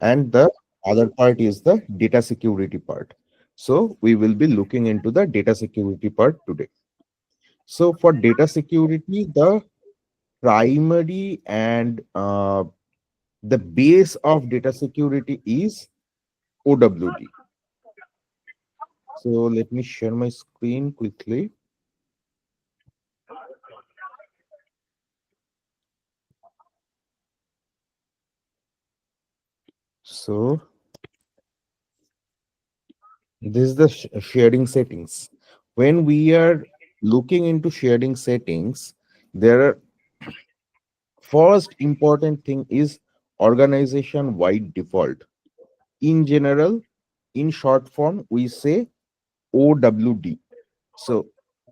and the other part is the data security part. So we will be looking into the data security part today. So for data security, the primary and the base of data security is OWD. So let me share my screen quickly. So this is the sharing settings. When we are looking into sharing settings, there are first important thing is organization wide default. In general, in short form, we say OWD. So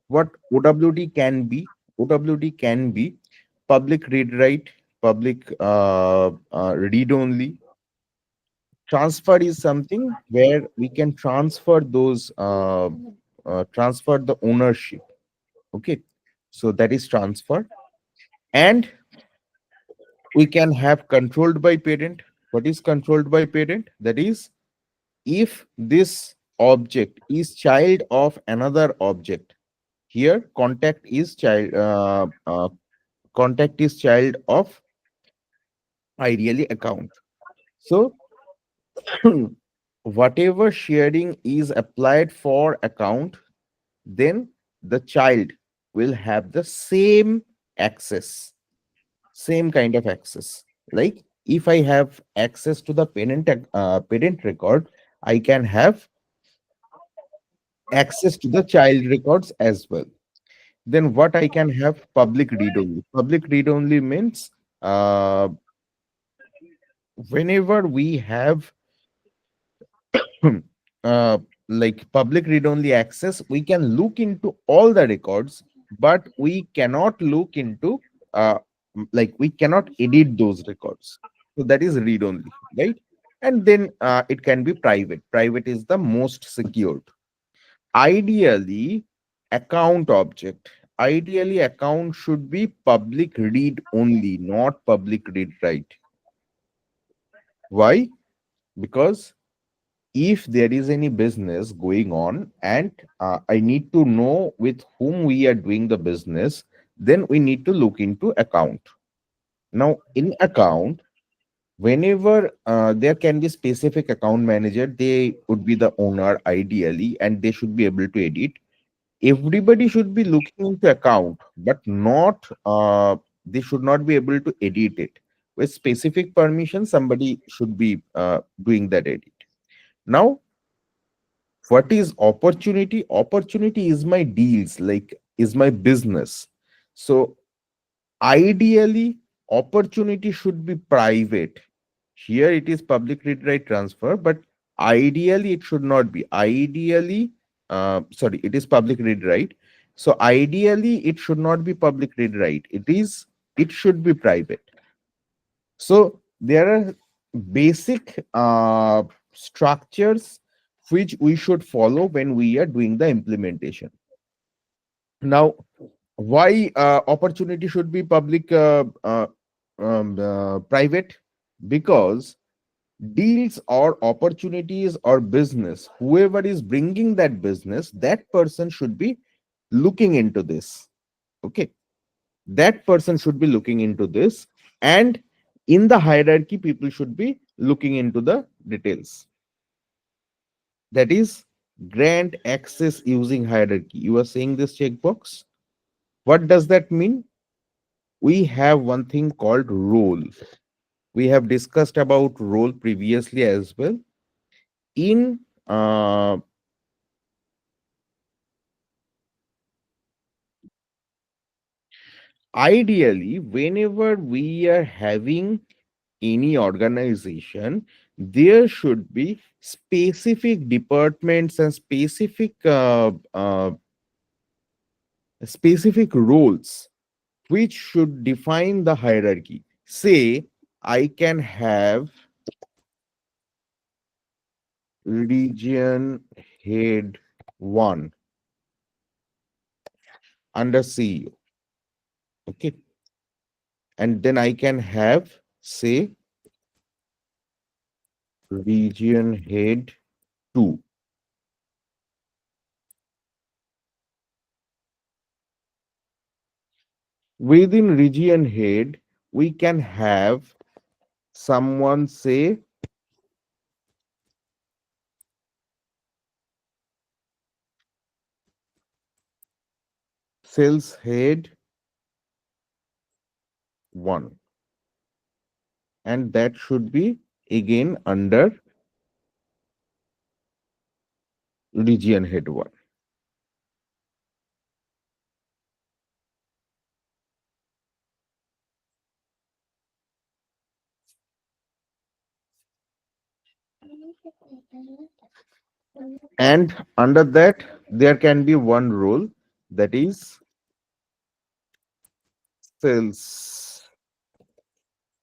what OWD can be? OWD can be public read write, public read only. Transfer is something where we can transfer those transfer the ownership. Okay, so that is transfer, and we can have controlled by parent. What is controlled by parent? That is, if this object is child of another object. Here contact is child of ideally account. So whatever sharing is applied for account, then the child will have the same access, same kind of access. Like if I have access to the parent record, I can have access to the child records as well. Then what I can have? Public read only. Public read only means uh, whenever we have uh, like public read only access, we can look into all the records, but we cannot look into like we cannot edit those records. So that is read only, right? And then it can be private. Private is the most secured. Ideally, account object. Ideally, account should be public read only, not public read write. Why? Because if there is any business going on and I need to know with whom we are doing the business, then we need to look into account. Now, in account, whenever there can be specific account manager, they would be the owner ideally, and they should be able to edit. Everybody should be looking into account, but not they should not be able to edit it. With specific permission, somebody should be doing that edit. Now, what is opportunity? Opportunity is my deals, like is my business. So ideally, opportunity should be private. Here it is public read write transfer, but ideally it should not be. Ideally, sorry, it is public read write. So ideally, it should not be public read write. It should be private. So there are basic structures which we should follow when we are doing the implementation. Now, why opportunity should be public private? Because deals or opportunities or business, whoever is bringing that business, that person should be looking into this. Okay, that person should be looking into this, and in the hierarchy people should be looking into the details. That is grant access using hierarchy. You are saying this checkbox. What does that mean? We have one thing called role. We have discussed about role previously as well. In ideally, whenever we are having any organization, there should be specific departments and specific roles which should define the hierarchy. Say, I can have region head 1 under CEO. Okay. And then I can have, say, region head 2. Within region head, we can have someone say sales head 1, and that should be again under region head 1. And under that, there can be one role, that is sales,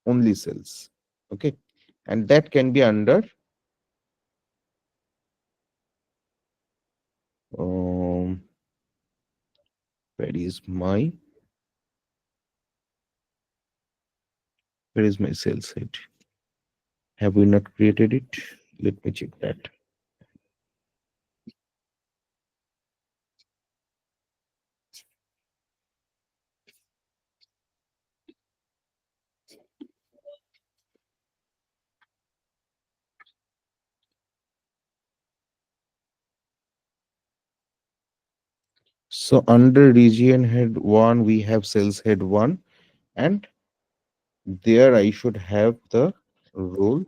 only sales. Okay. And that can be under um, where is my sales head? Have we not created it? Let me check that. So under region head 1, we have sales head 1, and there I should have the role,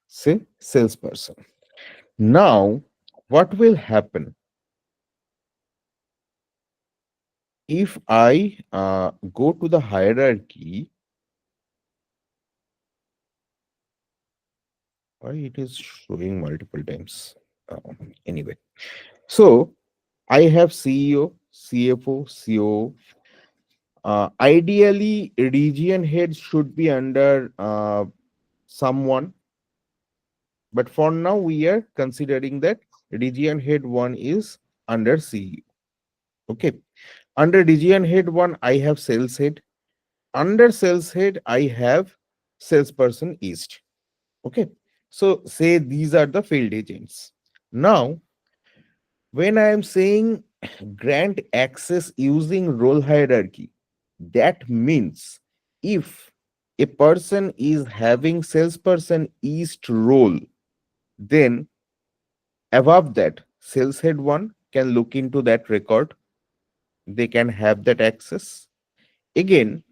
say salesperson. Now, what will happen if I go to the hierarchy? Why it is showing multiple times? Anyway, so I have CEO, CFO, COO. Ideally, region head should be under someone, but for now we are considering that region head 1 is under CEO. Okay. Under region head 1, I have sales head. Under sales head, I have salesperson east. Okay. So say these are the field agents. Now, when I am saying grant access using role hierarchy, that means if a person is having salesperson east role, then above that, sales head 1 can look into that record. They can have that access. Again,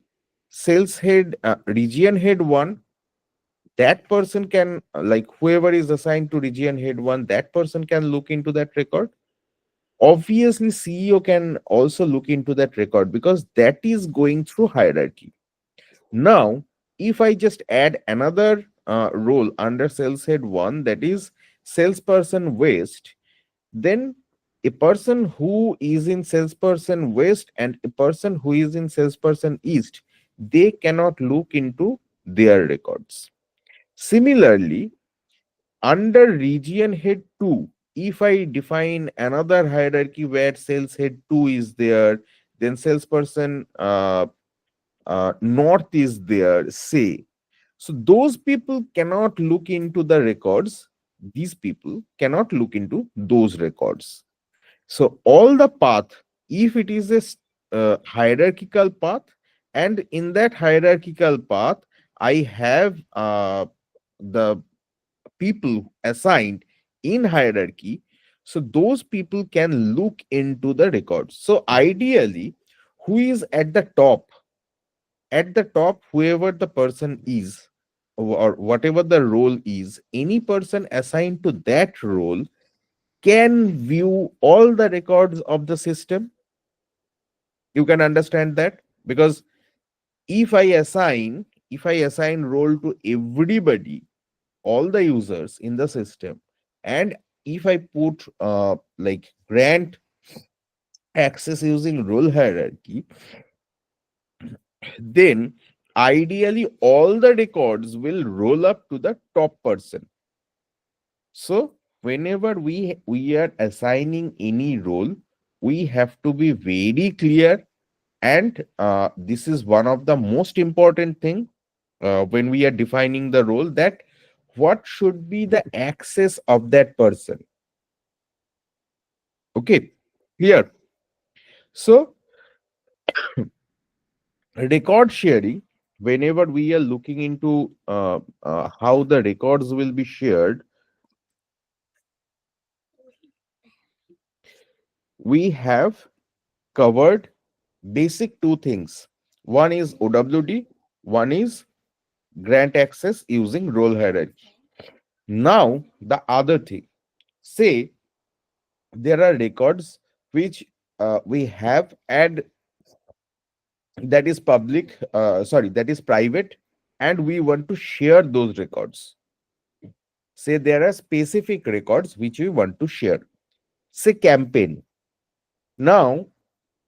sales head, region head 1, that person can, like whoever is assigned to region head 1, that person can look into that record. Obviously, CEO can also look into that record because that is going through hierarchy. Now, if I just add another role under sales head 1, that is salesperson west, then a person who is in salesperson west and a person who is in salesperson east, they cannot look into their records. Similarly, under region head 2, if I define another hierarchy where sales head 2 is there, then salesperson north is there, say. So those people cannot look into the records. These people cannot look into those records. So all the path, if it is a hierarchical path, and in that hierarchical path, I have the people assigned in hierarchy, so those people can look into the records. So ideally, who is at the top, whoever the person is, or whatever the role is, any person assigned to that role can view all the records of the system. You can understand that, because if I assign role to everybody, all the users in the system, and if I put like grant access using role hierarchy, then ideally all the records will roll up to the top person. So whenever we are assigning any role, we have to be very clear, and this is one of the most important thing when we are defining the role, that what should be the access of that person. Okay, clear. So record sharing, whenever we are looking into how the records will be shared, we have covered basic two things. One is OWD, one is grant access using role hierarchy. Now, the other thing, say there are records which we have, and that is public, sorry, that is private, and we want to share those records. Say there are specific records which we want to share, say campaign. Now,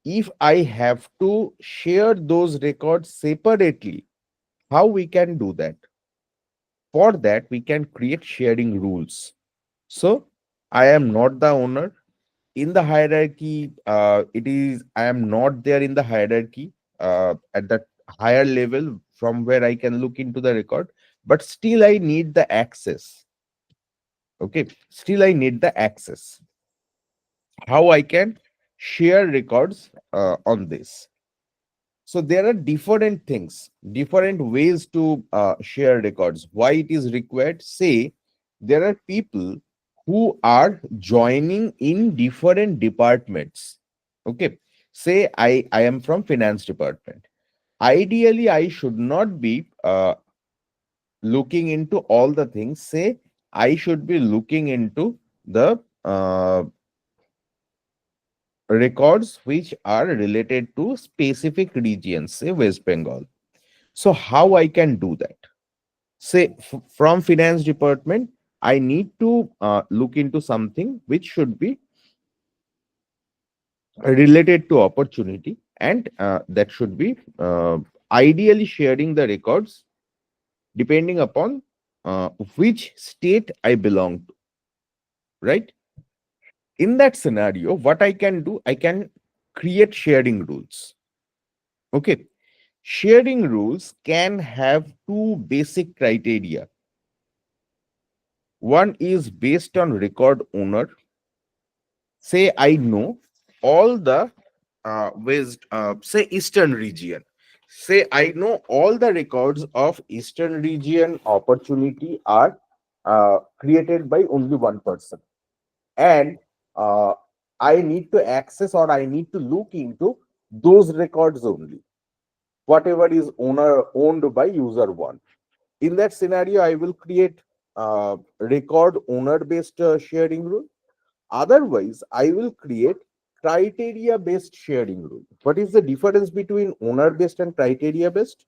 if I have to share those records separately, how we can do that? For that, we can create sharing rules. So, I am not the owner. In the hierarchy, it is, I am not there in the hierarchy at that higher level from where I can look into the record, but still I need the access. Okay, still I need the access. How I can share records on this? So there are different things, different ways to share records. Why it is required? Say there are people who are joining in different departments. Okay, say I am from finance department. Ideally, I should not be looking into all the things. Say I should be looking into the records which are related to specific regions, say West Bengal. So how I can do that? Say from finance department, I need to look into something which should be related to opportunity, and that should be ideally sharing the records depending upon which state I belong to, right? In that scenario, what I can do, I can create sharing rules. Okay, sharing rules can have two basic criteria. One is based on record owner. Say I know all the west, say eastern region. Say I know all the records of eastern region opportunity are created by only one person, and uh, I need to access, or I need to look into those records only, whatever is owner owned by user one. In that scenario, I will create record owner based sharing rule. Otherwise, I will create criteria based sharing rule. What is the difference between owner based and criteria based?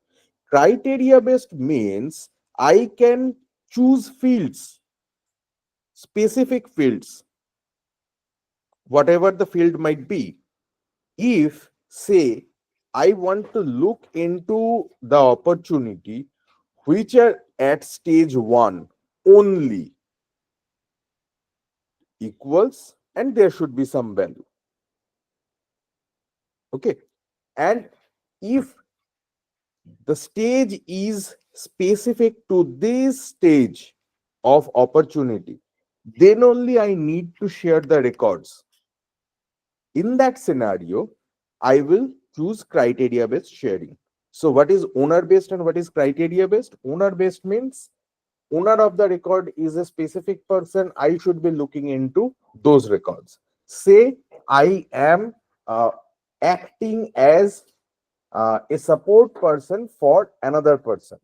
Criteria based means I can choose fields, specific fields, whatever the field might be. If, say, I want to look into the opportunity which are at stage one only, equals, and there should be some value. Okay, and if the stage is specific to this stage of opportunity, then only I need to share the records. In that scenario, I will choose criteria based sharing. So what is owner based and what is criteria based? Owner based means owner of the record is a specific person. I should be looking into those records. Say I am acting as a support person for another person.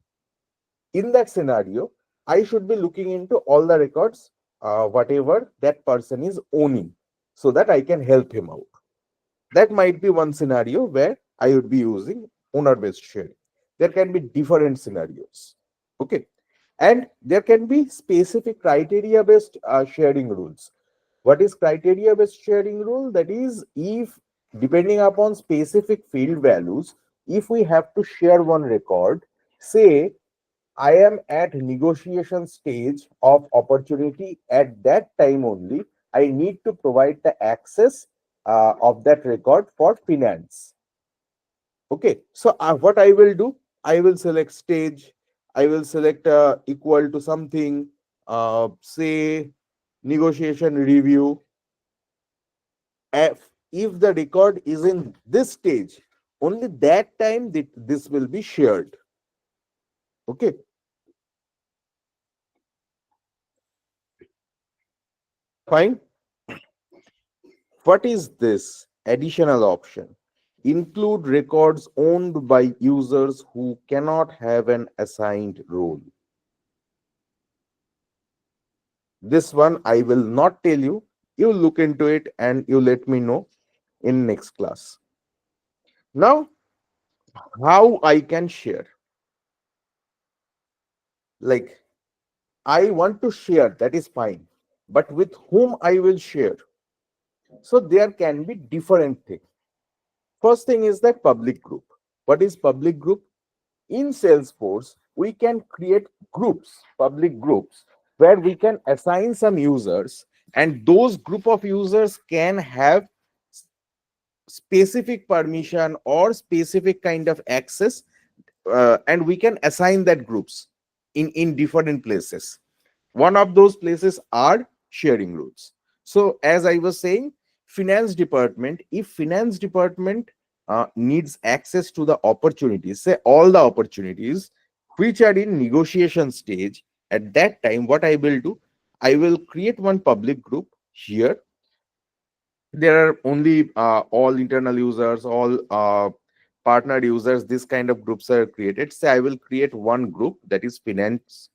In that scenario, I should be looking into all the records, whatever that person is owning, so that I can help him out. That might be one scenario where I would be using owner based sharing. There can be different scenarios. Okay. And there can be specific criteria based sharing rules. What is criteria based sharing rule? That is, if depending upon specific field values, if we have to share one record, say I am at negotiation stage of opportunity, at that time only I need to provide the access of that record for finance. Okay, so what I will do, I will select stage, I will select equal to something, say negotiation review. If the record is in this stage, only that time this will be shared. Okay, fine. What is this additional option? Include records owned by users who cannot have an assigned role. This one I will not tell you. You look into it and you let me know in next class. Now, how I can share? Like, I want to share, that is fine. But with whom I will share? So there can be different things. First thing is that public group. What is public group? In Salesforce, we can create groups, public groups, where we can assign some users, and those group of users can have specific permission or specific kind of access, and we can assign that groups in different places. One of those places are sharing routes. So as I was saying, finance department, if finance department needs access to the opportunities, say all the opportunities which are in negotiation stage, at that time what I will do, I will create one public group here. There are only all internal users, all partner users, this kind of groups are created. Say I will create one group that is finance,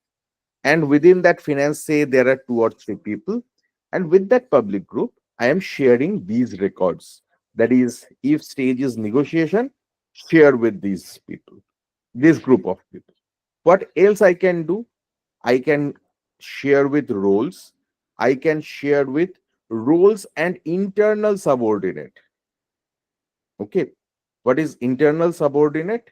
and within that finance, say there are two or three people, and with that public group I am sharing these records. That is, if stage is negotiation, share with these people, this group of people. What else I can do? I can share with roles. I can share with roles and internal subordinate. Okay, what is internal subordinate?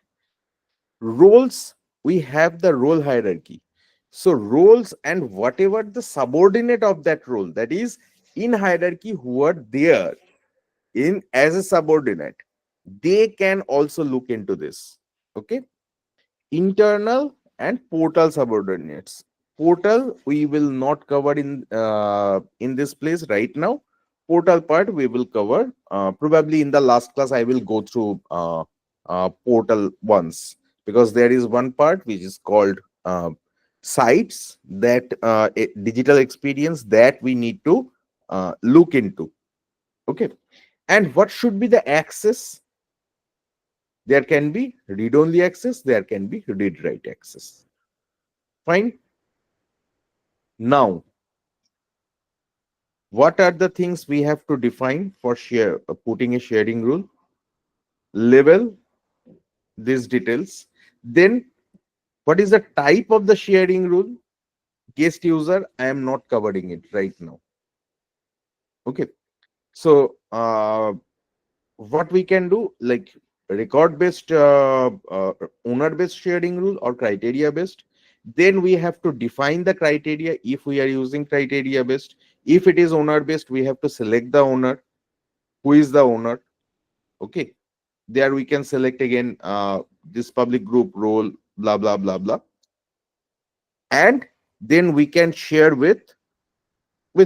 Roles, we have the role hierarchy. So roles and whatever the subordinate of that role, that is in hierarchy, who are there in as a subordinate, they can also look into this. Okay, internal and portal subordinates. Portal we will not cover in this place right now. Portal part we will cover probably in the last class. I will go through portal once, because there is one part which is called sites, that digital experience that we need to look into. Okay, and what should be the access? There can be read only access, there can be read write access. Fine. Now, what are the things we have to define for putting a sharing rule? Level, these details. Then, what is the type of the sharing rule? Guest user, I am not covering it right now. Okay. So, what we can do, like record based, owner based sharing rule or criteria based. Then we have to define the criteria if we are using criteria based. If it is owner based, we have to select the owner. Who is the owner? Okay, there we can select again this public group role, blah blah blah blah, and then we can share with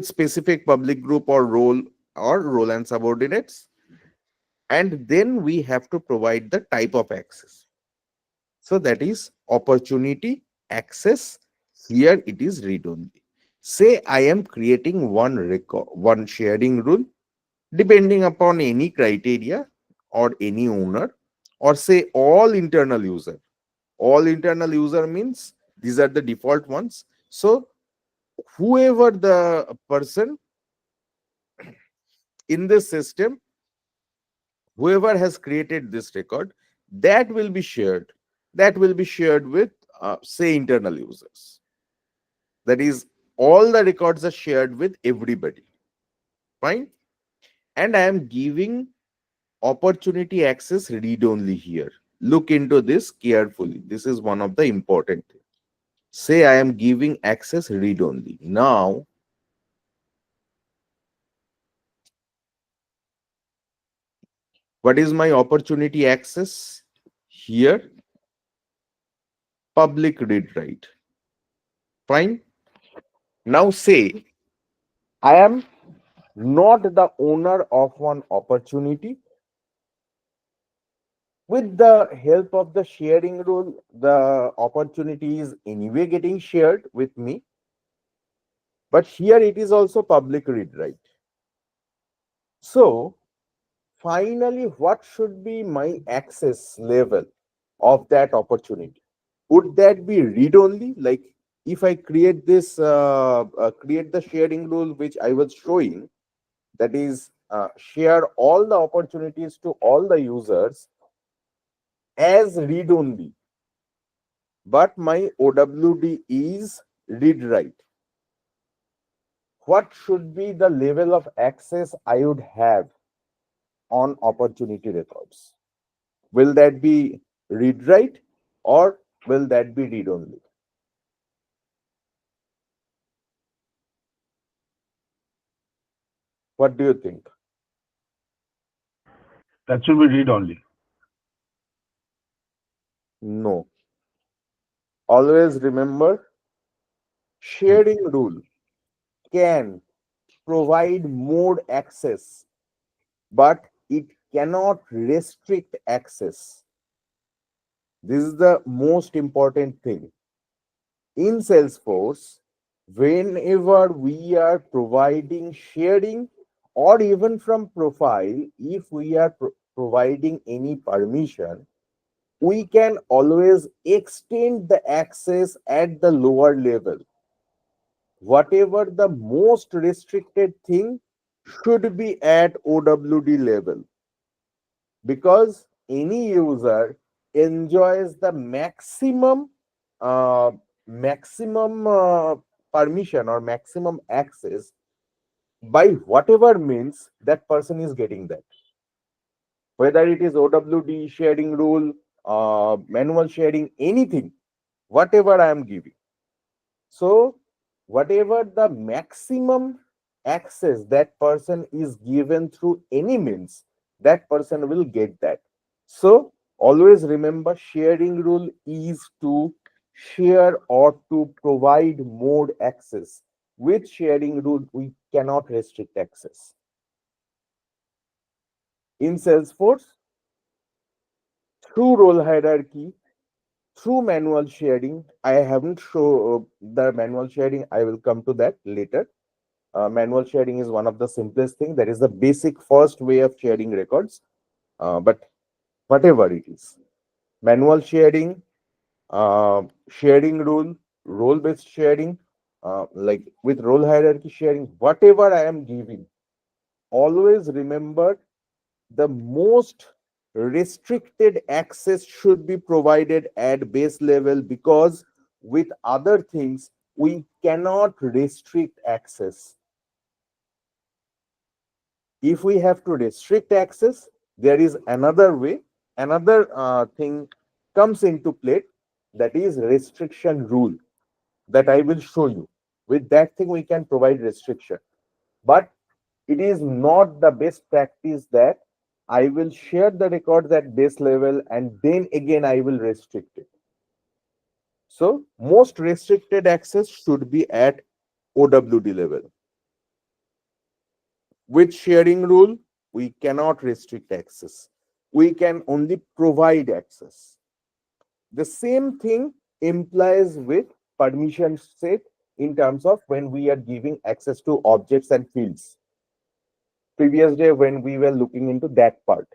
specific public group or role and subordinates, and then we have to provide the type of access. So that is opportunity access. Here it is read only. Say I am creating one record, one sharing rule, depending upon any criteria or any owner, or say all internal user. All internal user means these are the default ones. So whoever the person in this system, whoever has created this record, that will be shared. That will be shared with say internal users. That is, all the records are shared with everybody. Fine. And I am giving opportunity access read only here. Look into this carefully. This is one of the important things. Say I am giving access read only. Now, What is my opportunity access? Here, public read write. Fine. Now say I am not the owner of one opportunity. With the help of the sharing rule, the opportunity is anyway getting shared with me. But here it is also public read write. So finally, what should be my access level of that opportunity? Would that be read only? Like if I create this, create the sharing rule which I was showing, that is share all the opportunities to all the users as read only, but my OWD is read write. What should be the level of access I would have on opportunity records? Will that be read write or will that be read only? What do you think? That should be read only. No. Always remember, Hmm. sharing rule can provide more access, but it cannot restrict access. This is the most important thing. In Salesforce, whenever we are providing sharing or even from profile, if we are providing any permission, we can always extend the access at the lower level. Whatever the most restricted thing should be at OWD level, because any user enjoys the uh, maximum permission or maximum access by whatever means that person is getting that, whether it is OWD sharing rule, manual sharing, anything, whatever I am giving. So whatever the maximum access that person is given through any means, that person will get that. So always remember, sharing rule is to share or to provide more access. With sharing rule, we cannot restrict access. In Salesforce, through role hierarchy, through manual sharing, I haven't shown the manual sharing. I will come to that later. Manual sharing is one of the simplest thing. That is the basic first way of sharing records. But whatever it is, manual sharing, sharing rule, role based sharing, like with role hierarchy sharing, whatever I am giving, always remember the most restricted access should be provided at base level, because with other things we cannot restrict access. If we have to restrict access, there is another way, another thing comes into play, that is restriction rule, that I will show you. With that thing, we can provide restriction. But it is not the best practice that I will share the records at base level and then again I will restrict it. So, most restricted access should be at OWD level. With sharing rule, we cannot restrict access. We can only provide access. The same thing implies with permission set in terms of when we are giving access to objects and fields. Previous day when we were looking into that part.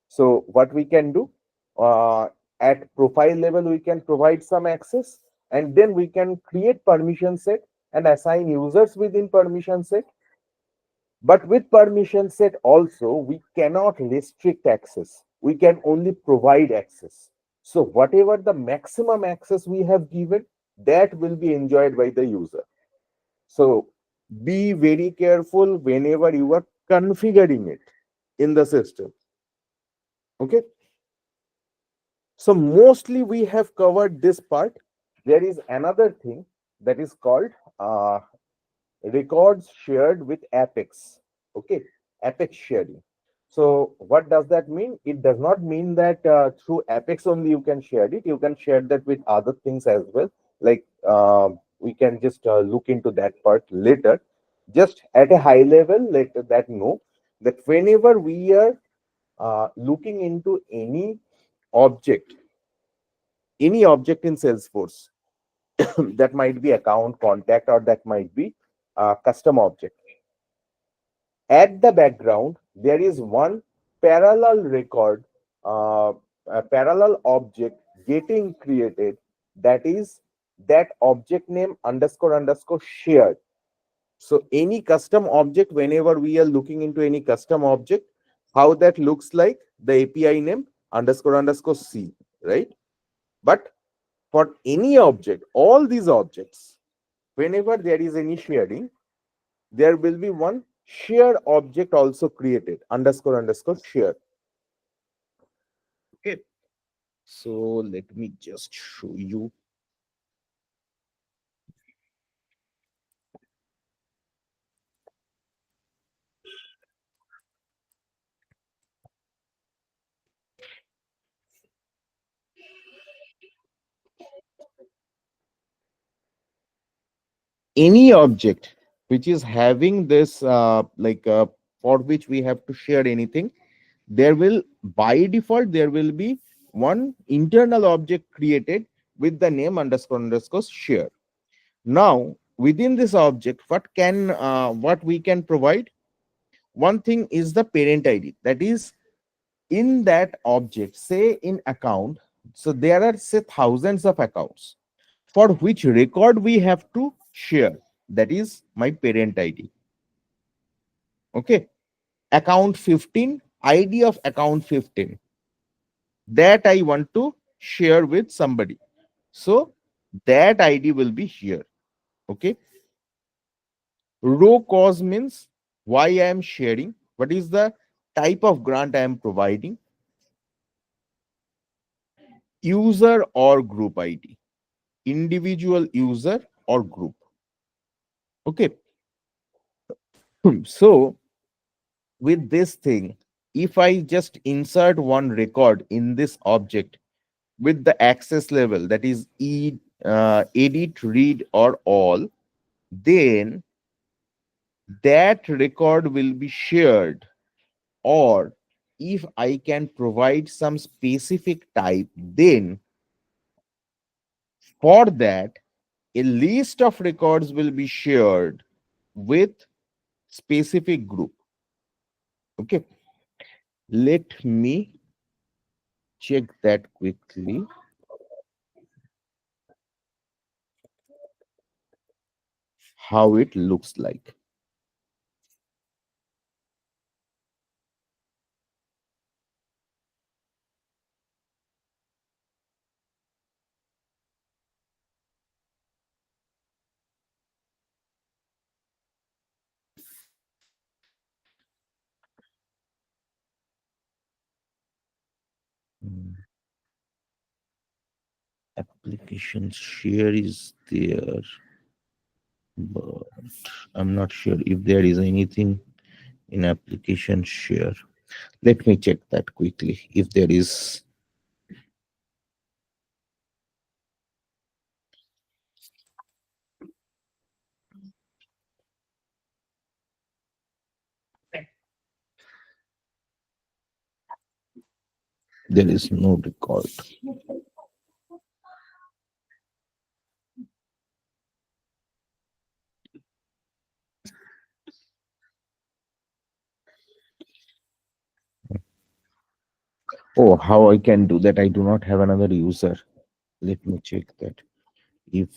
So what we can do, uh, at profile level, we can provide some access and then we can create permission set and assign users within permission set. But with permission set also, we cannot restrict access. We can only provide access. So whatever the maximum access we have given, that will be enjoyed by the user. So be very careful whenever you are configuring it in the system. Okay. So mostly we have covered this part. There is another thing that is called records shared with Apex. Okay, Apex sharing. So what does that mean? It does not mean that through Apex only you can share it. You can share that with other things as well. Like we can just look into that part later. Just at a high level, let that know that whenever we are looking into object, any object in Salesforce, that might be account, contact, or that might be custom object. At the background, there is one parallel record, a parallel object getting created. That is that object name underscore underscore shared. So any custom object, whenever we are looking into any custom object, how that looks like the API name underscore underscore C, right? But for any object, all these objects, whenever there is any sharing, there will be one share object also created underscore underscore share. Okay, so let me just show you. Any object which is having this for which we have to share anything, there will by default there will be one internal object created with the name underscore underscore share. Now within this object, what we can provide, one thing is the parent ID. That is, in that object, say in account, so there are say thousands of accounts for which record we have to share. That is my parent ID. Okay, account 15, ID of account 15, that I want to share with somebody. So that ID will be here. Okay, row cause means why I am sharing, what is the type of grant I am providing, user or group ID, individual user or group. Okay. So with this thing, if I just insert one record in this object with the access level, that is edit, read, or all, then that record will be shared. Or if I can provide some specific type, then for that, a list of records will be shared with specific group. Okay, let me check that quickly, how it looks like. Mm, application share is there, but I'm not sure if there is anything in application share. Let me check that quickly. If there is, there is no record. Oh, how I can do that? I do not have another user. Let me check that. If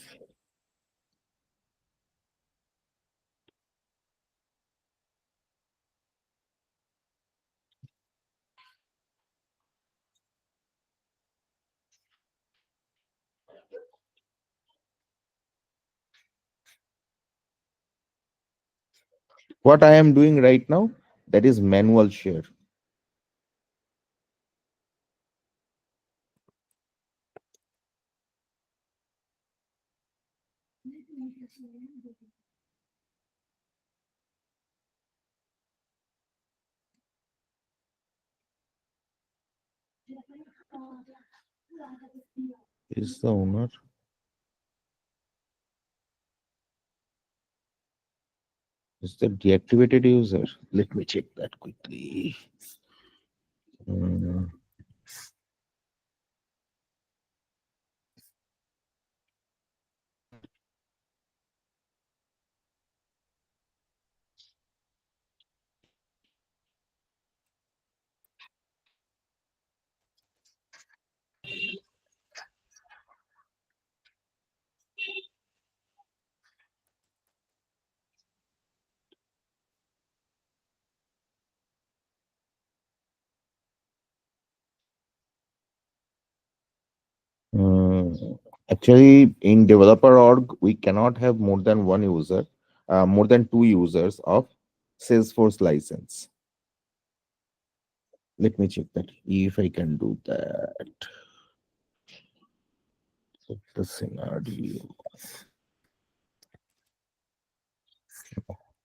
what I am doing right now, that is manual share. Is the owner? Is the deactivated user? Let me check that quickly. Mm, mm, Actually, in developer org, we cannot have more than one user, more than two users of Salesforce license. Let me check that if I can do that. Check the scenario.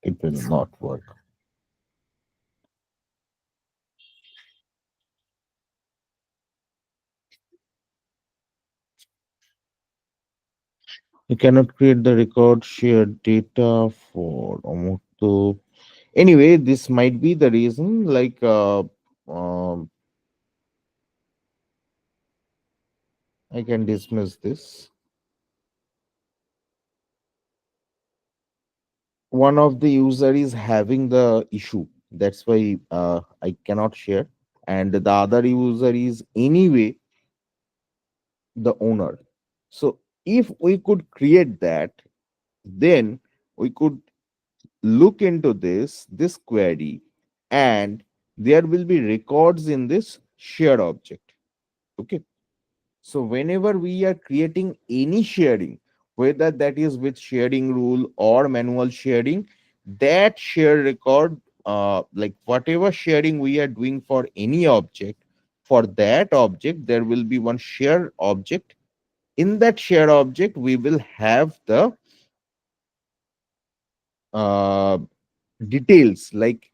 It will not work. You cannot create the record shared data for Omoto. Anyway, this might be the reason. Um, I can dismiss this. One of the user is having the issue. That's why I cannot share. And the other user is anyway the owner. So if we could create that, then we could look into this query, and there will be records in this shared object. Okay. So whenever we are creating any sharing, whether that is with sharing rule or manual sharing, that share record, like whatever sharing we are doing for any object, for that object there will be one share object. In that share object we will have the uh, details, like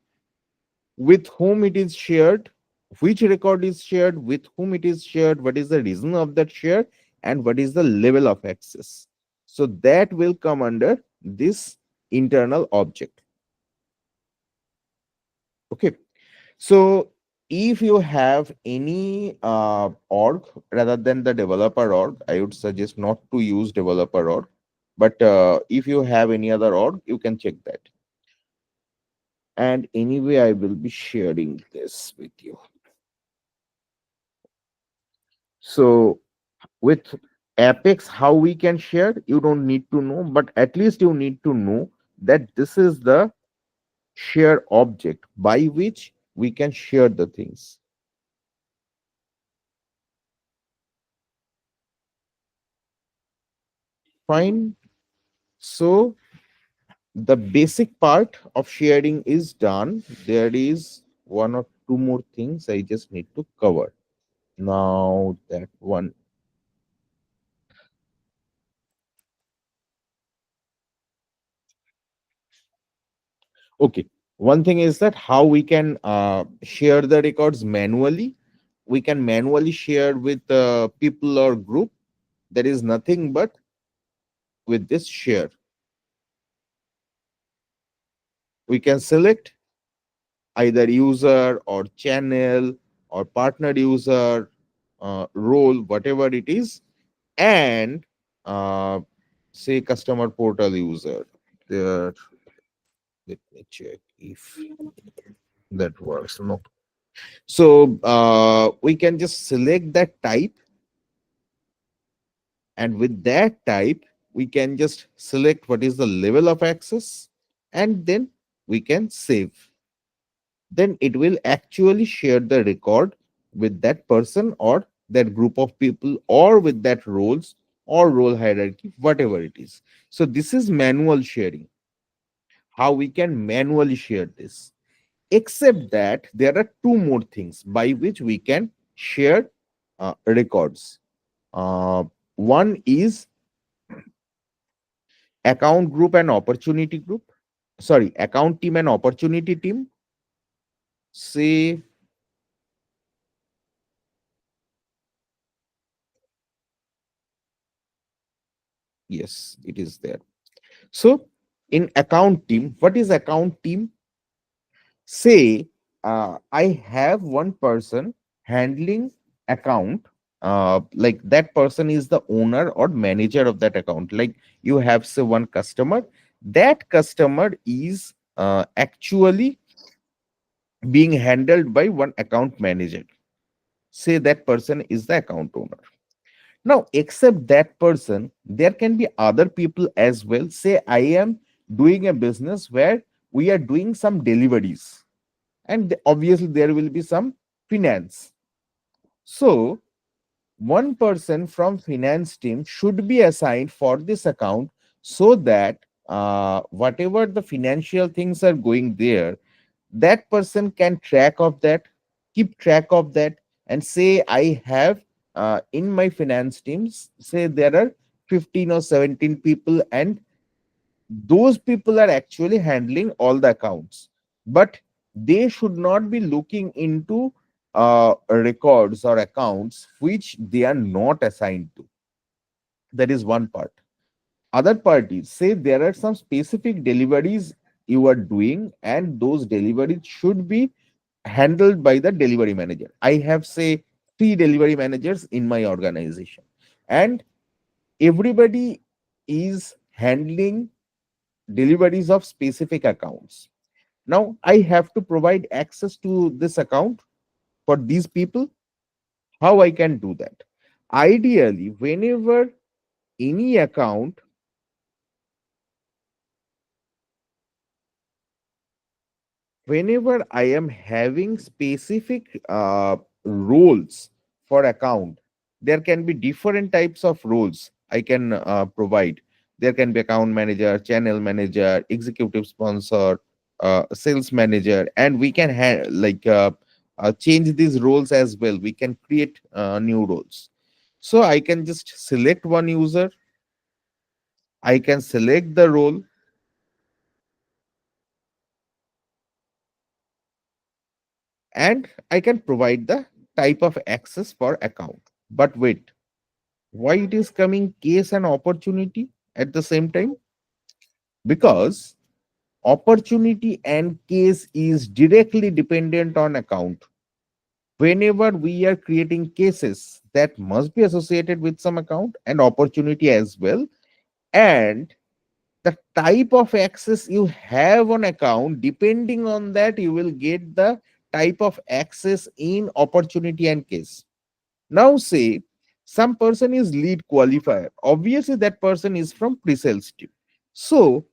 with whom it is shared, which record is shared, with whom it is shared, what is the reason of that share, and what is the level of access. So that will come under this internal object. Okay. So if you have any org rather than the developer org, I would suggest not to use developer org. But if you have any other org, you can check that. And anyway, I will be sharing this with you. So with Apex, how we can share, you don't need to know, but at least you need to know that this is the share object by which we can share the things. Fine. So the basic part of sharing is done. There is one or two more things I just need to cover. Now that one. Okay. One thing is that how we can share the records manually. We can manually share with people or group. There is nothing but with this share. We can select either user or channel or partner user, role, whatever it is, and uh, say customer portal user. There, let me check if that works. No. So we can just select that type, and with that type, we can just select what is the level of access, and then we can save. Then it will actually share the record with that person or that group of people or with that roles or role hierarchy, whatever it is. So this is manual sharing, how we can manually share this. Except that there are two more things by which we can share records. Uh, One is account group and opportunity group. Sorry, account team and opportunity team. Say Yes, it is there. So in account team, what is account team? Say I have one person handling account, like that person is the owner or manager of that account. Like you have say one customer, that customer is actually being handled by one account manager. Say that person is the account owner. Now, except that person, there can be other people as well. Say I am doing a business where we are doing some deliveries, and obviously there will be some finance. So one person from finance team should be assigned for this account, so that whatever the financial things are going there, that person can track of that, keep track of that, and say I have in my finance teams, say there are 15 or 17 people, and those people are actually handling all the accounts, but they should not be looking into records or accounts which they are not assigned to. That is one part. Other parties, say there are some specific deliveries you are doing, and those deliveries should be handled by the delivery manager. I have say three delivery managers in my organization, and everybody is handling deliveries of specific accounts. Now I have to provide access to this account for these people. How I can do that? Ideally, any account whenever I am having specific roles for account, there can be different types of roles I can provide. There can be account manager, channel manager, executive sponsor, sales manager, and we can change these roles as well. We can create new roles. So I can just select one user, I can select the role, and I can provide the type of access for account. But wait, why it is coming case and opportunity at the same time? Because opportunity and case is directly dependent on account. Whenever we are creating cases, that must be associated with some account and opportunity as well. And the type of access you have on account, depending on that, you will get the type of access in opportunity and case. Now, say some person is lead qualifier. Obviously, that person is from pre-sales team. So,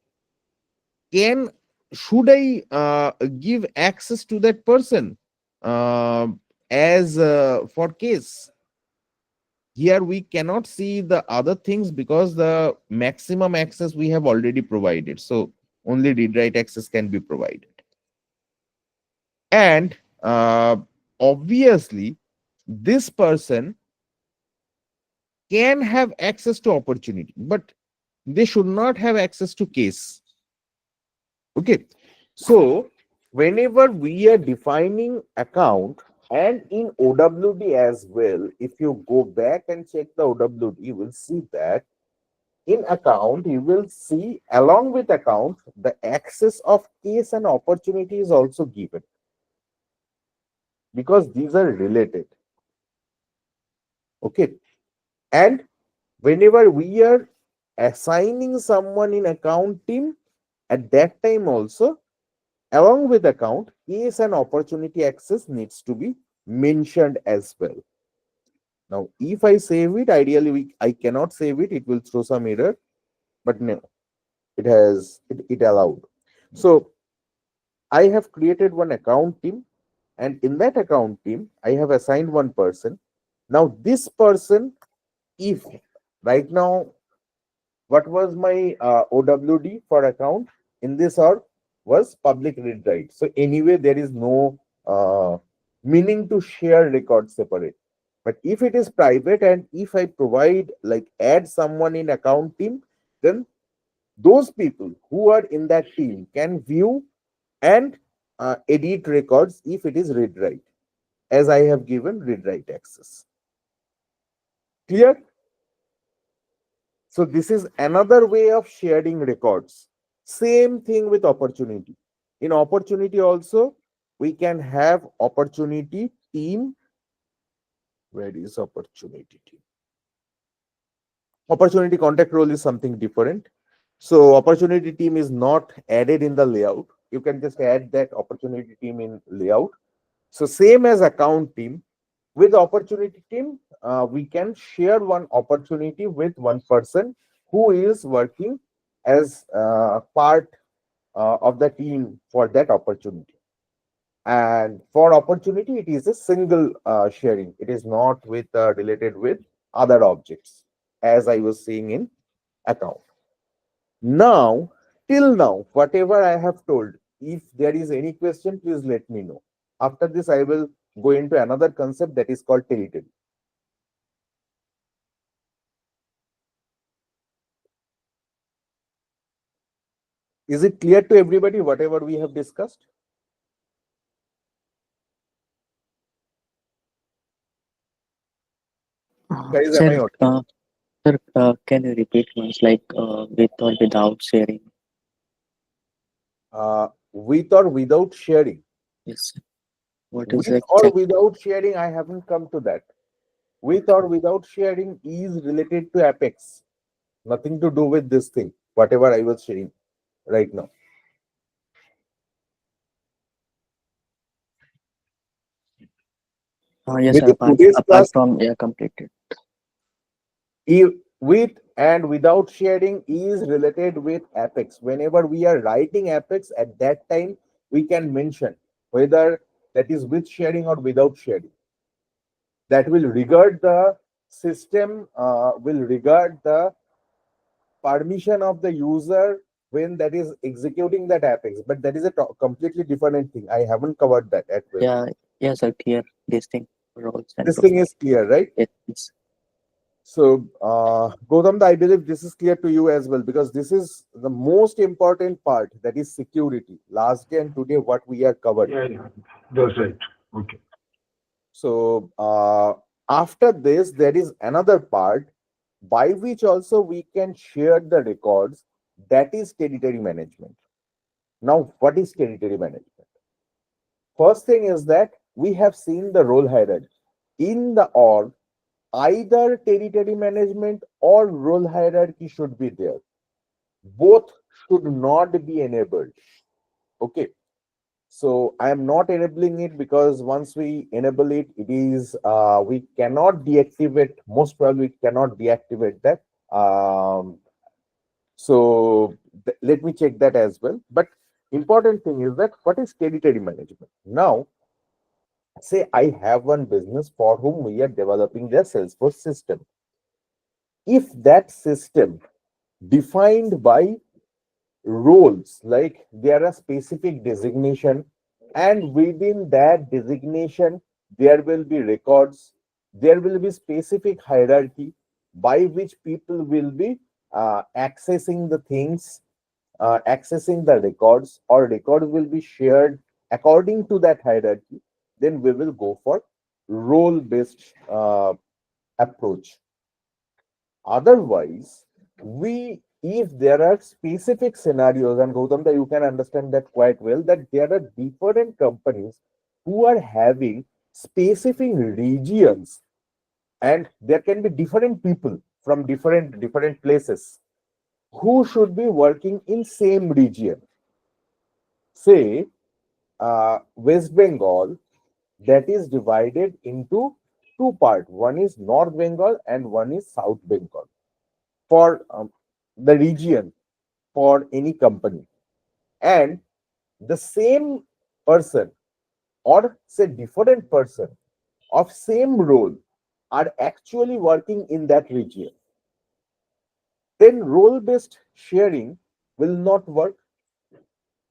can should I give access to that person uh, as for case? Here we cannot see the other things because the maximum access we have already provided. So only read write access can be provided. And obviously, this person can have access to opportunity, but they should not have access to case. Okay. So whenever we are defining account, and in OWD as well, if you go back and check the OWD, you will see that in account, you will see along with account, the access of case and opportunity is also given, because these are related. Okay. And whenever we are assigning someone in account team, at that time also, along with account, case and opportunity access needs to be mentioned as well. Now, if I save it, ideally I cannot save it, it will throw some error, but no, it allowed. So I have created one account team, and in that account team, I have assigned one person. Now, this person, if right now, what was my OWD for account in this org was public read write. So anyway, there is no meaning to share records separate. But if it is private, and if I provide like add someone in account team, then those people who are in that team can view and edit records if it is read write, as I have given read write access. Clear? So this is another way of sharing records. Same thing with opportunity. In opportunity also, we can have opportunity team. Where is opportunity team? Opportunity contact role is something different. So opportunity team is not added in the layout. You can just add that opportunity team in layout. So same as account team, with opportunity team, we can share one opportunity with one person who is working as part of the team for that opportunity. And for opportunity, it is a single sharing. It is not with related with other objects, as I was saying in account. Now, till now, whatever I have told, if there is any question, please let me know. After this, I will go into another concept that is called territory. Is it clear to everybody whatever we have discussed? Guys, am Sir, I audible? can you repeat once, like with or without sharing? With or without sharing? Yes. What is With the or exact? without sharing, I haven't come to that. With or without sharing is related to Apex. Nothing to do with this thing, whatever I was sharing right now. Yes, With sir. today's Apart class, from yeah, completed. with and without sharing is related with Apex. Whenever we are writing Apex, at that time, we can mention whether that is with sharing or without sharing. That will regard the system, will regard the permission of the user when that is executing that Apex. But that is a completely different thing. I haven't covered that at present. Yeah, yes, sir. Clear this thing, roles and This thing is clear, right? yes. So, Gautam, I believe this is clear to you as well because this is the most important part, that is security. Last day and today, what we are covered. Yeah, yeah. That's right. Okay. So, after this, there is another part by which also we can share the records, that is territory management. Now, what is territory management? First thing is that we have seen the role hierarchy. In the org, either territory management or role hierarchy should be there. Both should not be enabled. Okay. So I am not enabling it because once we enable it, it is we cannot deactivate. Most probably, we cannot deactivate that. So let me check that as well. But important thing is that what is territory management? Now, say I have one business for whom we are developing their Salesforce system. If that system defined by roles, like there are specific designation, and within that designation there will be records, there will be specific hierarchy by which people will be accessing the things, accessing the records, or records will be shared according to that hierarchy, then we will go for role based approach. Otherwise, we if there are specific scenarios, and Gautam, that you can understand that quite well, that there are different companies who are having specific regions, and there can be different people from different places who should be working in same region. Say West Bengal, that is divided into two parts. One is North Bengal and one is South Bengal. For the region, for any company, and the same person, or say different person of same role, are actually working in that region, then role based sharing will not work.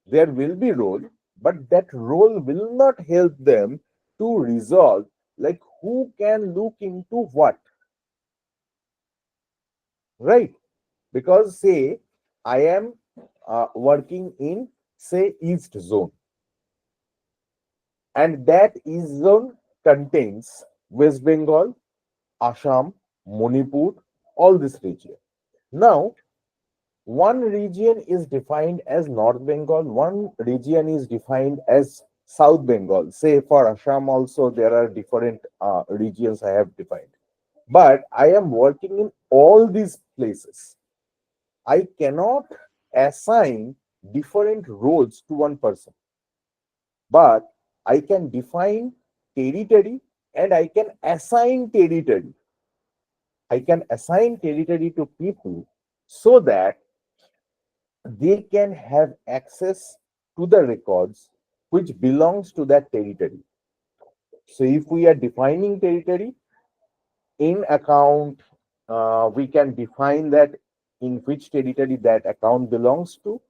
There will be role, but that role will not help them to resolve, like who can look into what, right? Because say I am working in, say, east zone, and that east zone contains West Bengal, Assam, Manipur, all this region. Now, one region is defined as North Bengal, one region is defined as South Bengal. Say for Assam also there are different regions I have defined. But I am working in all these places. I cannot assign different roles to one person, but I can define territory and I can assign territory. I can assign territory to people so that they can have access to the records which belongs to that territory. So if we are defining territory in account, we can define that in which territory that account belongs to,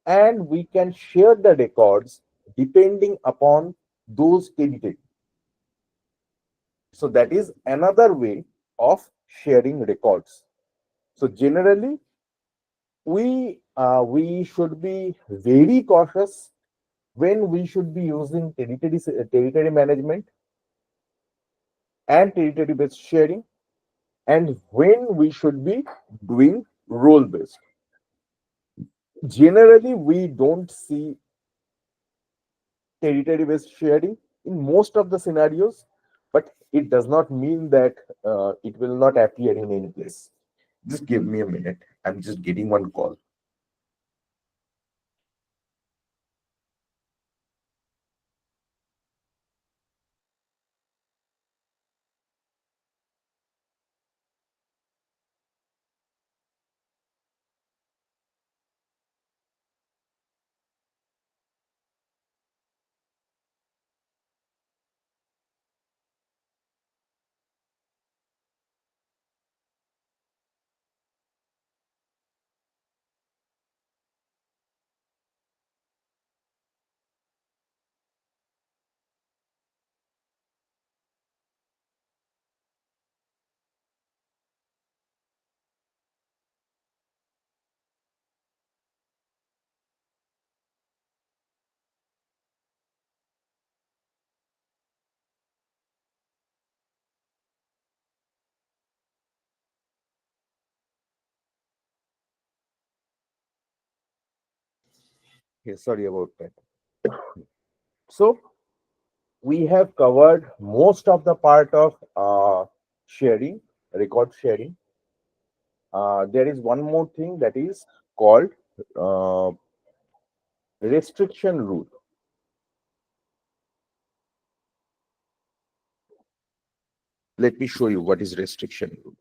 and we can share the records depending upon those territory. So that is another way of sharing records. So generally, we should be very cautious when we should be using territory management and territory based sharing, and when we should be doing role based. Generally, we don't see territory based sharing in most of the scenarios, but it does not mean that it will not appear in any place. Just give me a minute. I'm just getting one call. Okay, sorry about that. So we have covered most of the part of sharing, record sharing. There is one more thing that is called uh, restriction rule. Let me show you what is restriction rule.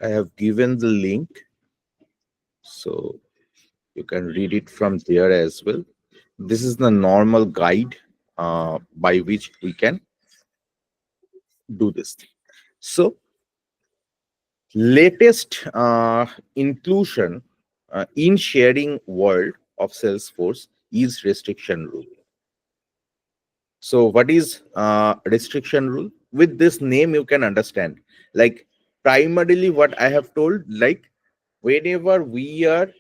I have given the link, so you can read it from there as well. This is the normal guide by which we can do this thing. So latest inclusion in sharing world of Salesforce is restriction rule. So what is restriction rule? With this name, you can understand. Like primarily, what I have told, like whenever we are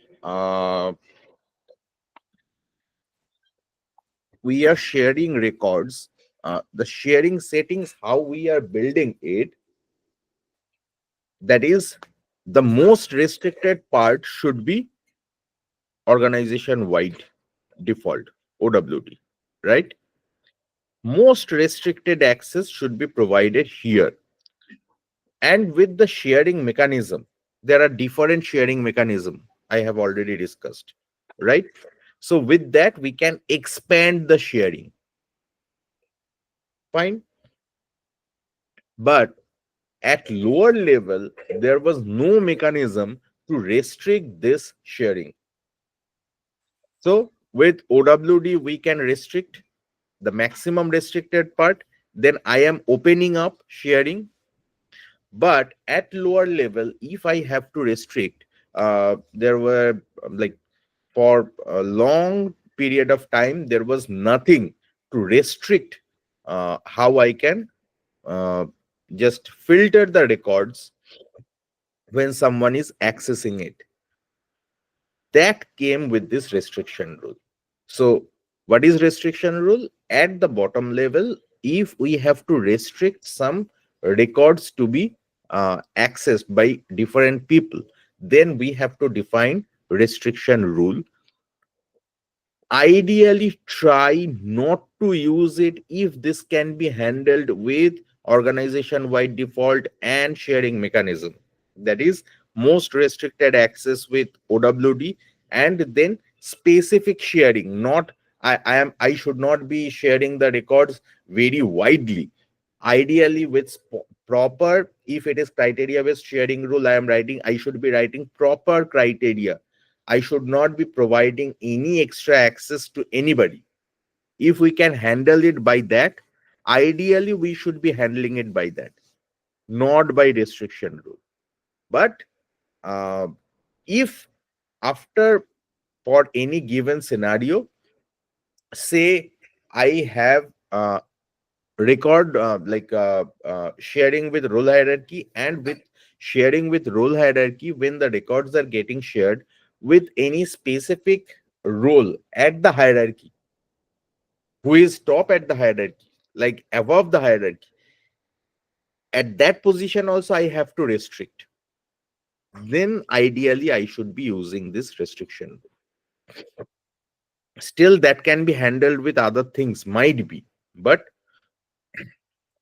sharing records, the sharing settings, how we are building it, that is the most restricted part should be organization wide default OWD, right? Most restricted access should be provided here. And with the sharing mechanism, there are different sharing mechanism I have already discussed, right? So with that, we can expand the sharing. Fine. But At lower level, there was no mechanism to restrict this sharing. So with OWD, we can restrict the maximum restricted part. Then I am opening up sharing. But at lower level, if I have to restrict, there were like for a long period of time, there was nothing to restrict how I can uh, just filter the records when someone is accessing it. That came with this restriction rule. So what is restriction rule? At the bottom level, if we have to restrict some records to be accessed by different people, then we have to define restriction rule. Ideally try not to use it if this can be handled with organization wide default and sharing mechanism. That is most restricted access with OWD, and then specific sharing. Not I should not be sharing the records very widely. Ideally with proper, if it is criteria based sharing rule, I should be writing proper criteria. I should not be providing any extra access to anybody. If we can handle it by that, ideally we should be handling it by that, not by restriction rule. But uh, if after, for any given scenario, say I have record sharing with role hierarchy, and with sharing with role hierarchy, when the records are getting shared with any specific role at the hierarchy, who is top at the hierarchy, like above the hierarchy, at that position also I have to restrict, then ideally I should be using this restriction. Still that can be handled with other things, might be, but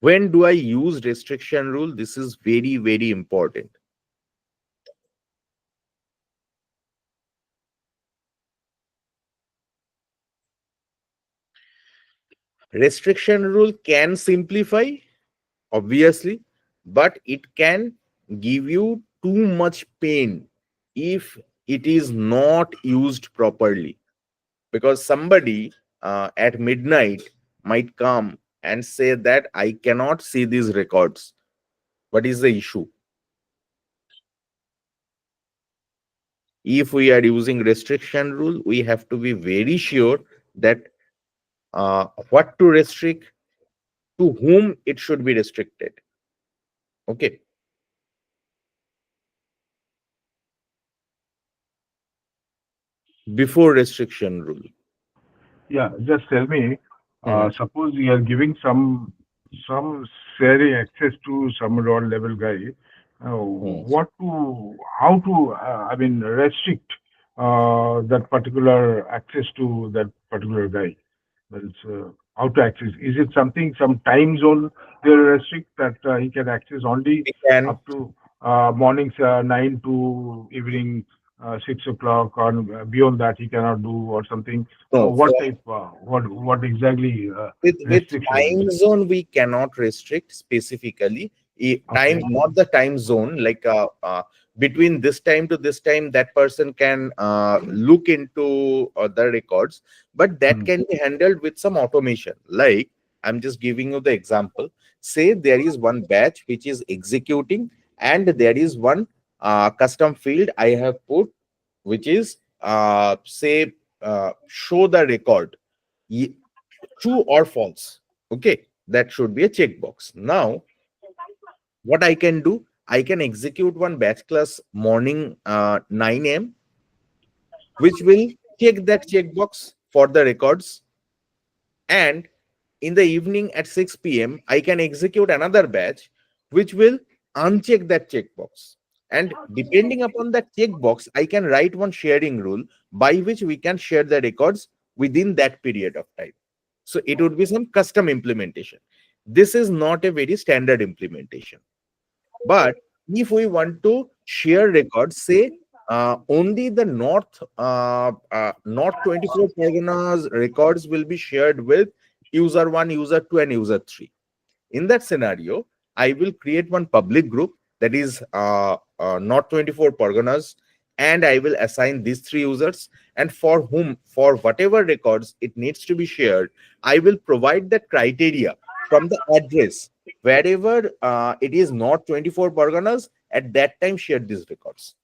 when do I use restriction rule? This is very, very important. Restriction rule can simplify, obviously, but it can give you too much pain if it is not used properly. Because somebody at midnight might come and say that I cannot see these records. What is the issue? If we are using restriction rule, we have to be very sure that what to restrict, to whom it should be restricted. Okay. Before restriction rule. Yeah, just tell me, Hmm. suppose you are giving some sharing access to some rod level guy, Hmm. what to, how to, I mean, restrict that particular access to that particular guy. Well, how to access? Is it something, some time zone they restrict that he can access only We can. up to mornings 9 to evening 6 o'clock, or beyond that he cannot do, or something? No, What for type, what exactly with restriction is time it? zone we cannot restrict specifically. Time, Okay. not the time zone, like between this time to this time that person can look into the records, but that Hmm. can be handled with some automation. Like, I'm just giving you the example. Say there is one batch which is executing, and there is one custom field I have put, which is say show the record, true or false. Okay, that should be a checkbox. Now what I can do, I can execute one batch class morning 9 a.m., which will check that checkbox for the records, and in the evening at 6 p.m. I can execute another batch which will uncheck that checkbox. And depending upon that checkbox, I can write one sharing rule by which we can share the records within that period of time. So it would be some custom implementation. This is not a very standard implementation. But if we want to share records, say only the North 24 Parganas records will be shared with user 1, user 2, and user 3. In that scenario, I will create one public group, that is not 24 Parganas, and I will assign these three users. And for whom, for whatever records it needs to be shared, I will provide that criteria from the address. Wherever it is not 24 Parganas, at that time share these records.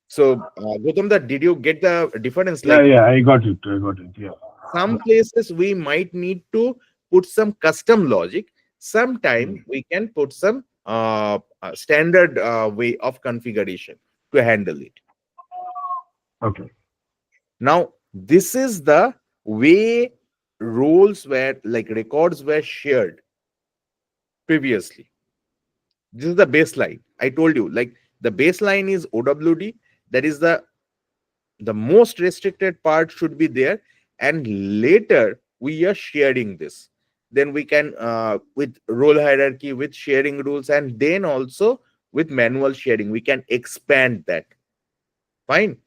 So, Gautam, that did you get the difference? Yeah, Like, yeah, I got it. I got it. Yeah. some places we might need to put some custom logic. Sometime Mm. we can put some standard way of configuration to handle it. Okay. Now, this is the way roles were, like records were shared previously. This is the baseline. I told you, like the baseline is OWD. That is the most restricted part should be there, and later we are sharing this. Then we can with role hierarchy, with sharing rules, and then also with manual sharing we can expand that. Fine.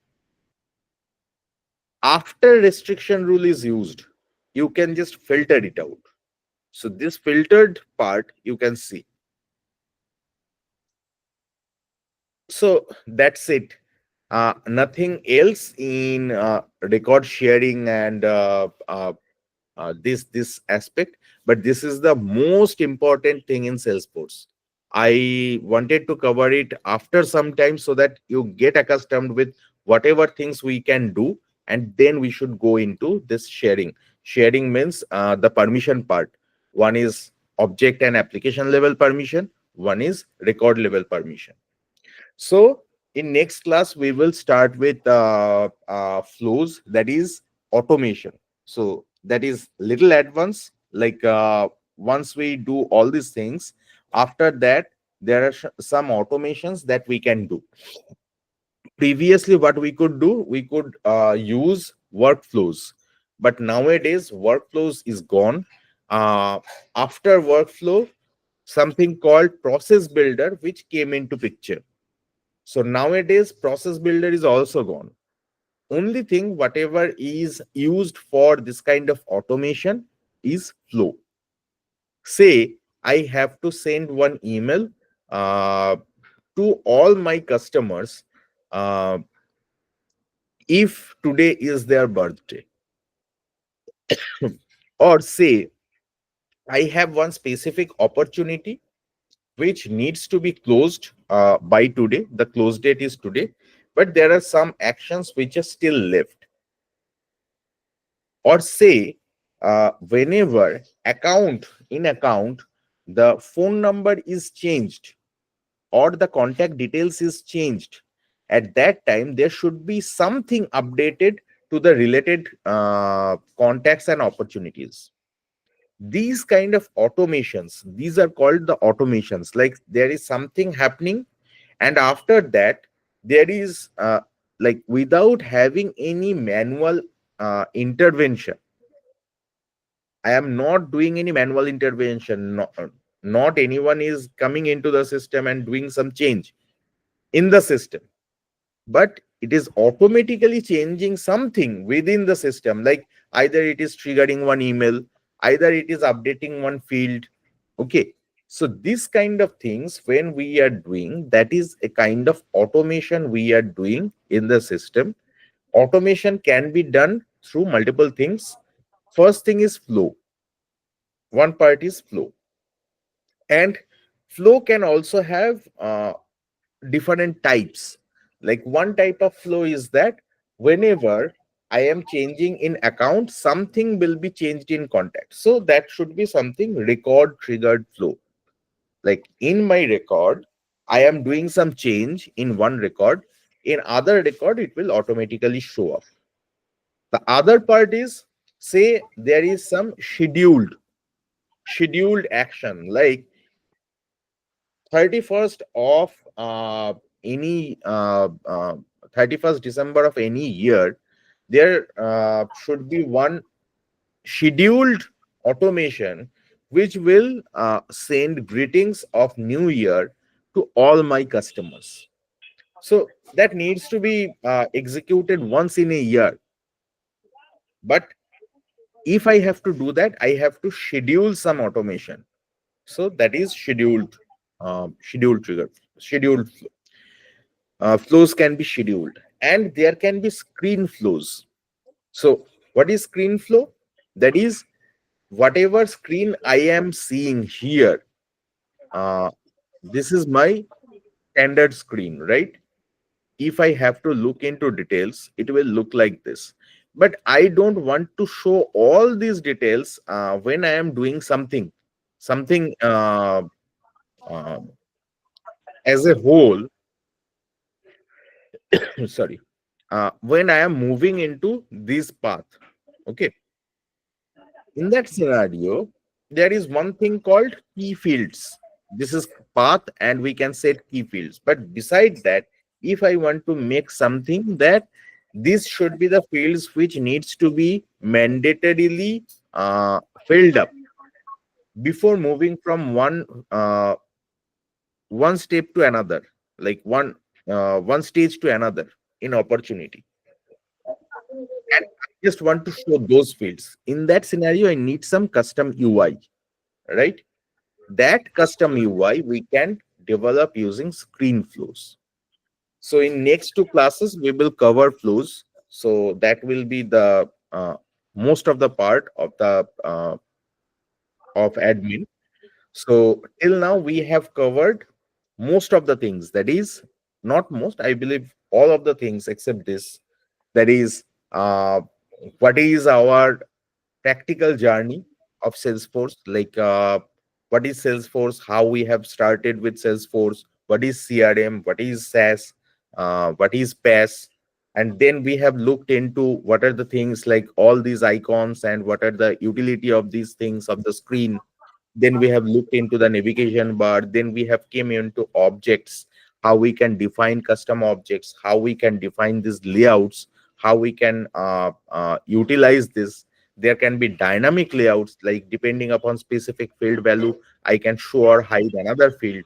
After restriction rule is used, you can just filter it out. So this filtered part you can see. So that's it. Nothing else in record sharing and this aspect, but this is the most important thing in Salesforce. I wanted to cover it after some time so that you get accustomed with whatever things we can do, and then we should go into this sharing. Sharing means the permission part. One is object and application level permission, one is record level permission. So in next class, we will start with flows, that is automation. So that is little advanced. Like once we do all these things, after that, there are some automations that we can do. Previously, what we could do, we could use workflows, but nowadays workflows is gone. After workflow, something called process builder, which came into picture. So nowadays, process builder is also gone. Only thing, whatever is used for this kind of automation is flow. Say, I have to send one email uh, to all my customers uh, if today is their birthday. Or say, I have one specific opportunity which needs to be closed by today. The close date is today, but there are some actions which are still left. Or say whenever account the phone number is changed or the contact details is changed, at that time there should be something updated to the related contacts and opportunities. These kind of automations, these are called the automations. Like there is something happening, and after that there is like without having any manual intervention. I am not doing any manual intervention. Not anyone is coming into the system and doing some change in the system, but it is automatically changing something within the system. Like either it is triggering one email, either it is updating one field. Okay. So this kind of things, when we are doing, that is a kind of automation we are doing in the system. Automation can be done through multiple things. First thing is flow. One part is flow, and flow can also have different types. Like one type of flow is that whenever I am changing in account, something will be changed in contact, so that should be something record triggered flow. Like in my record, I am doing some change in one record, in other record it will automatically show up. The other part is, say there is some scheduled action, like 31st of any 31st December of any year, there should be one scheduled automation which will send greetings of New Year to all my customers. So that needs to be executed once in a year. But If I have to do that, I have to schedule some automation. So that is scheduled trigger, scheduled flows can be scheduled, and there can be screen flows. So what is screen flow? That is whatever screen I am seeing here. Uh, this is my standard screen, right? If I have to look into details, it will look like this. But I don't want to show all these details when I am doing something uh, as a whole. Sorry, when I am moving into this path. Okay, in that scenario, there is one thing called key fields. This is path, and we can set key fields. But beside that, if I want to make something that this should be the fields which needs to be mandatorily filled up before moving from one step to another, like one stage to another in opportunity. And I just want to show those fields. In that scenario, I need some custom UI, right? That custom UI we can develop using screen flows. So in next two classes, we will cover flows. So that will be the most of the part of admin. So till now we have covered most of the things. That is not most, I believe all of the things except this. That is uh, what is our practical journey of Salesforce, like what is Salesforce, how we have started with Salesforce, what is CRM, what is SaaS, what is PaaS, and then we have looked into what are the things like all these icons and what are the utility of these things of the screen. Then we have looked into the navigation bar. Then we have came into objects, how we can define custom objects, how we can define these layouts, how we can utilize this. There can be dynamic layouts, like depending upon specific field value I can show or hide another field.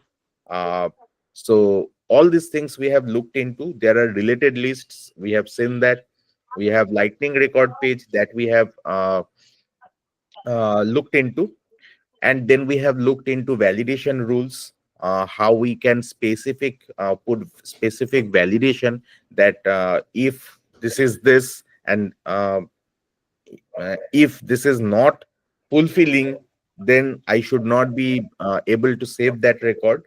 Uh, so all these things we have looked into. There are related lists, we have seen that. We have lightning record page that we have looked into. And then we have looked into validation rules, how we can put specific validation that if this is this, and if this is not fulfilling, then I should not be able to save that record.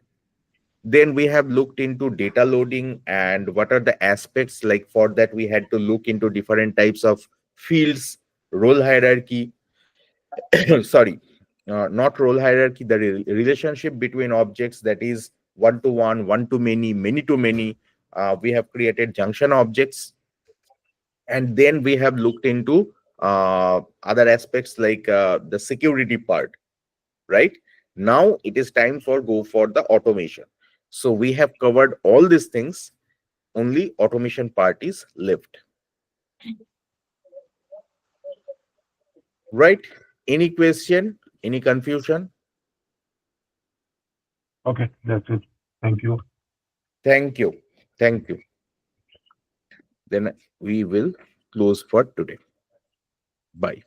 Then we have looked into data loading and what are the aspects, like for that we had to look into different types of fields, role hierarchy. Sorry, not role hierarchy, the relationship between objects, that is one to one, one to many, many to many. We have created junction objects. And then we have looked into other aspects like the security part, right? Now it is time for go for the automation. So we have covered all these things. Only automation part is left, right? Any question, any confusion? Okay, that's it. Thank you. Thank you. Thank you. Then we will close for today. Bye.